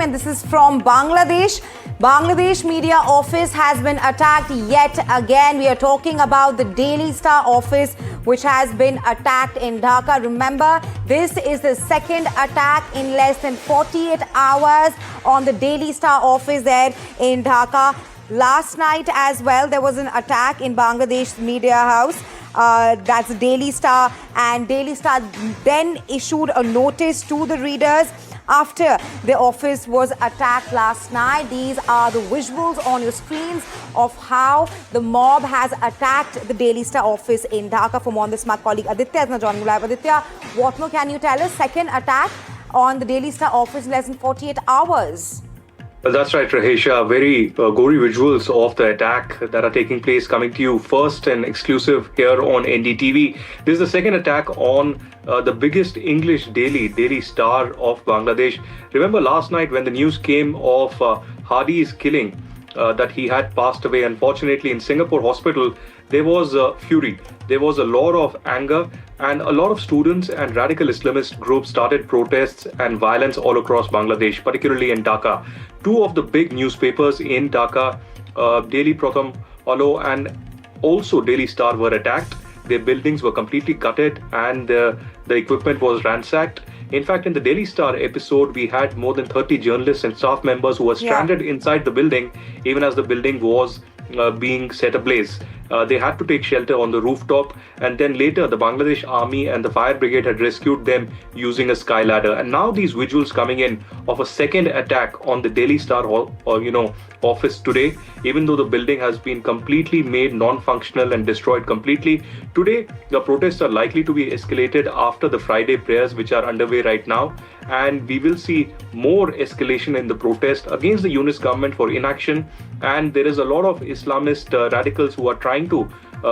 And this is from Bangladesh. Bangladesh media office has been attacked yet again. We are talking about the Daily Star office, which has been attacked in Dhaka. Remember, this is the second attack in less than 48 hours on the Daily Star office there in Dhaka. Last night as well, there was an attack in Bangladesh media house. That's Daily Star, and Daily Star then issued a notice to the readers after the office was attacked last night. These are the visuals on your screens of how the mob has attacked the Daily Star office in Dhaka. For more on this, my colleague Aditya is now joining live. Aditya, what more can you tell us? Second attack on the Daily Star office in less than 48 hours. Well, that's right, Rahesha. Very gory visuals of the attack that are taking place coming to you first and exclusive here on NDTV. This is the second attack on the biggest English Daily Star of Bangladesh. Remember last night when the news came of Hadi's killing, that he had passed away. Unfortunately, in Singapore hospital, there was fury. There was a lot of anger, and a lot of students and radical Islamist groups started protests and violence all across Bangladesh, particularly in Dhaka. Two of the big newspapers in Dhaka, Daily Pratham Alo and also Daily Star, were attacked. Their buildings were completely gutted and the equipment was ransacked. In fact, in the Daily Star episode, we had more than 30 journalists and staff members who were stranded inside the building, even as the building was being set ablaze. They had to take shelter on the rooftop, and then later the Bangladesh Army and the fire brigade had rescued them using a sky ladder. And now these visuals coming in of a second attack on the Daily Star office today, even though the building has been completely made non-functional and destroyed completely. Today, the protests are likely to be escalated after the Friday prayers, which are underway right now. And we will see more escalation in the protest against the Yunus government for inaction. And there is a lot of Islamist radicals who are trying to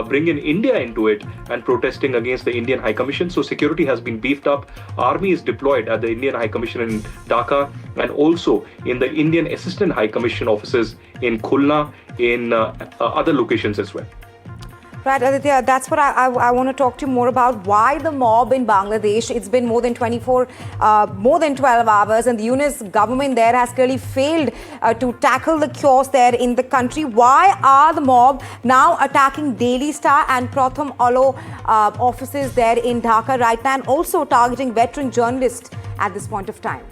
bring in India into it and protesting against the Indian High Commission. So security has been beefed up. Army is deployed at the Indian High Commission in Dhaka and also in the Indian Assistant High Commission offices in Khulna, in other locations as well. Right, Aditya, that's what I want to talk to you more about. Why the mob in Bangladesh? It's been more than 12 hours, and the Yunus government there has clearly failed to tackle the chaos there in the country. Why are the mob now attacking Daily Star and Pratham Alo offices there in Dhaka right now, and also targeting veteran journalists at this point of time?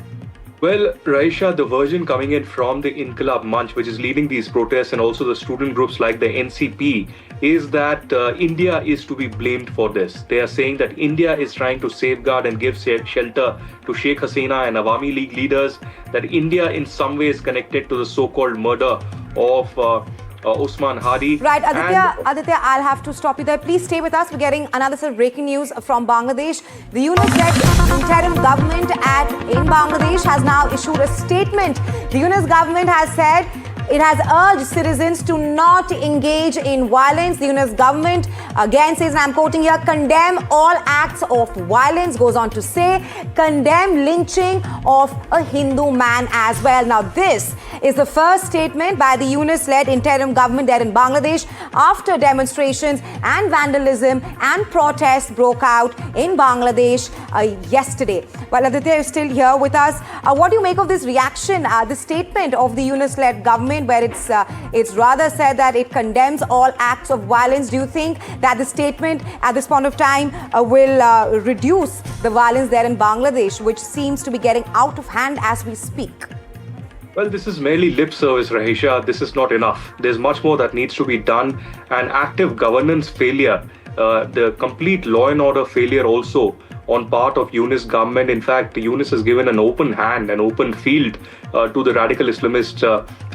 Well, Raisha, the version coming in from the Inqilab Munch, which is leading these protests, and also the student groups like the NCP, is that India is to be blamed for this. They are saying that India is trying to safeguard and give shelter to Sheikh Hasina and Awami League leaders, that India in some way is connected to the so-called murder of Osman Hadi. Right, Aditya, I'll have to stop you there. Please stay with us. We're getting another sort of breaking news from Bangladesh. The Yunus-led interim government in Bangladesh has now issued a statement. The Yunus government has said it has urged citizens to not engage in violence. The Yunus government again says, and I'm quoting here, condemn all acts of violence, goes on to say, condemn lynching of a Hindu man as well. Now, this is the first statement by the Yunus-led interim government there in Bangladesh after demonstrations and vandalism and protests broke out in Bangladesh yesterday. Well, Aditya is still here with us. What do you make of this reaction, the statement of the Yunus-led government, where it's rather said that it condemns all acts of violence? Do you think that the statement at this point of time will reduce the violence there in Bangladesh, which seems to be getting out of hand as we speak? Well, this is merely lip service, Rahesha. This is not enough. There's much more that needs to be done. An active governance failure, the complete law and order failure also on part of Yunus government. In fact, Yunus has given an open hand, an open field to the radical Islamists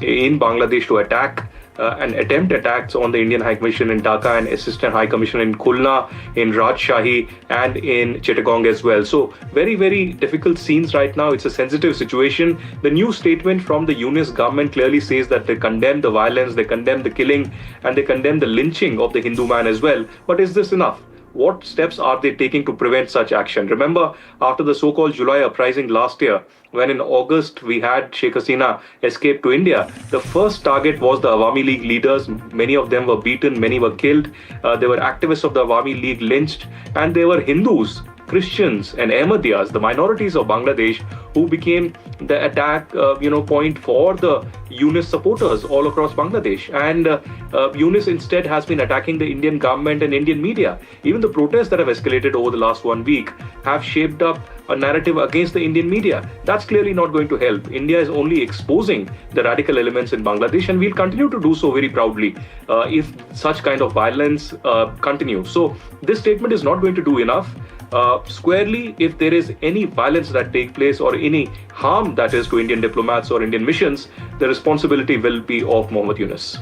in Bangladesh to attack and attempt attacks on the Indian High Commission in Dhaka and Assistant High Commission in Khulna, in Rajshahi and in Chittagong as well. So very, very difficult scenes right now. It's a sensitive situation. The new statement from the Yunus government clearly says that they condemn the violence, they condemn the killing, and they condemn the lynching of the Hindu man as well. But is this enough? What steps are they taking to prevent such action? Remember, after the so-called July uprising last year, when in August we had Sheikh Hasina escape to India, the first target was the Awami League leaders. Many of them were beaten, many were killed. There were activists of the Awami League lynched, and there were Hindus Christians and Ahmadiyas, the minorities of Bangladesh, who became the attack point for the Yunus supporters all across Bangladesh. And Yunus instead has been attacking the Indian government and Indian media. Even the protests that have escalated over the last 1 week have shaped up a narrative against the Indian media. That's clearly not going to help. India is only exposing the radical elements in Bangladesh, and we'll continue to do so very proudly if such kind of violence continues. So this statement is not going to do enough. Squarely, if there is any violence that takes place or any harm that is to Indian diplomats or Indian missions, the responsibility will be of Mohammad Yunus.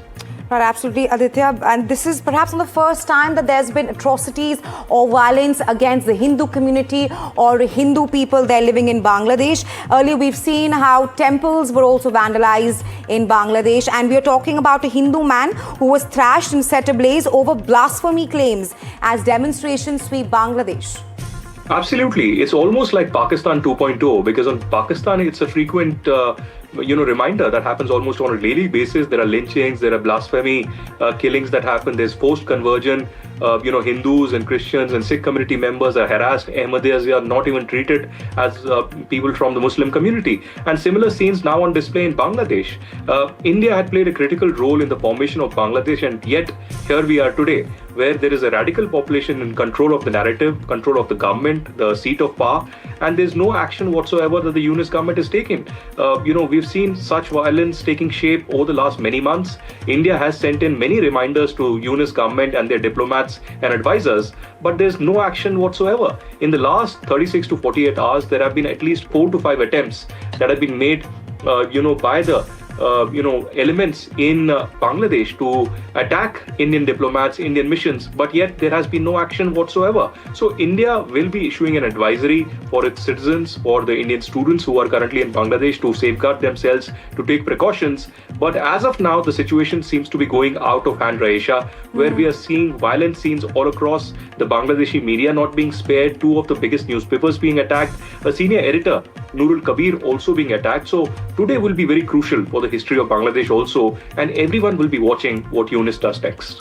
Right, absolutely, Aditya. And this is perhaps not the first time that there's been atrocities or violence against the Hindu community or Hindu people there living in Bangladesh. Earlier, we've seen how temples were also vandalized in Bangladesh. And we are talking about a Hindu man who was thrashed and set ablaze over blasphemy claims as demonstrations sweep Bangladesh. Absolutely. It's almost like Pakistan 2.0, because on Pakistan, it's a frequent reminder that happens almost on a daily basis. There are lynchings, there are blasphemy killings that happen. There's post-conversion, Hindus and Christians and Sikh community members are harassed. Ahmadiyas are not even treated as people from the Muslim community. And similar scenes now on display in Bangladesh. India had played a critical role in the formation of Bangladesh, and yet here we are today, where there is a radical population in control of the narrative, control of the government, the seat of power, and there's no action whatsoever that the Yunus government is taking. We've seen such violence taking shape over the last many months. India has sent in many reminders to Yunus government and their diplomats and advisors, but there's no action whatsoever. In the last 36 to 48 hours, there have been at least 4 to 5 attempts that have been made, by the elements in Bangladesh to attack Indian diplomats, Indian missions, but yet there has been no action whatsoever. So India will be issuing an advisory for its citizens, for the Indian students who are currently in Bangladesh to safeguard themselves, to take precautions. But as of now, the situation seems to be going out of hand, Raisha, where we are seeing violent scenes all across the Bangladeshi media not being spared, 2 of the biggest newspapers being attacked, a senior editor, Nurul Kabir, also being attacked. So today will be very crucial for the history of Bangladesh also, and everyone will be watching what Yunus does next.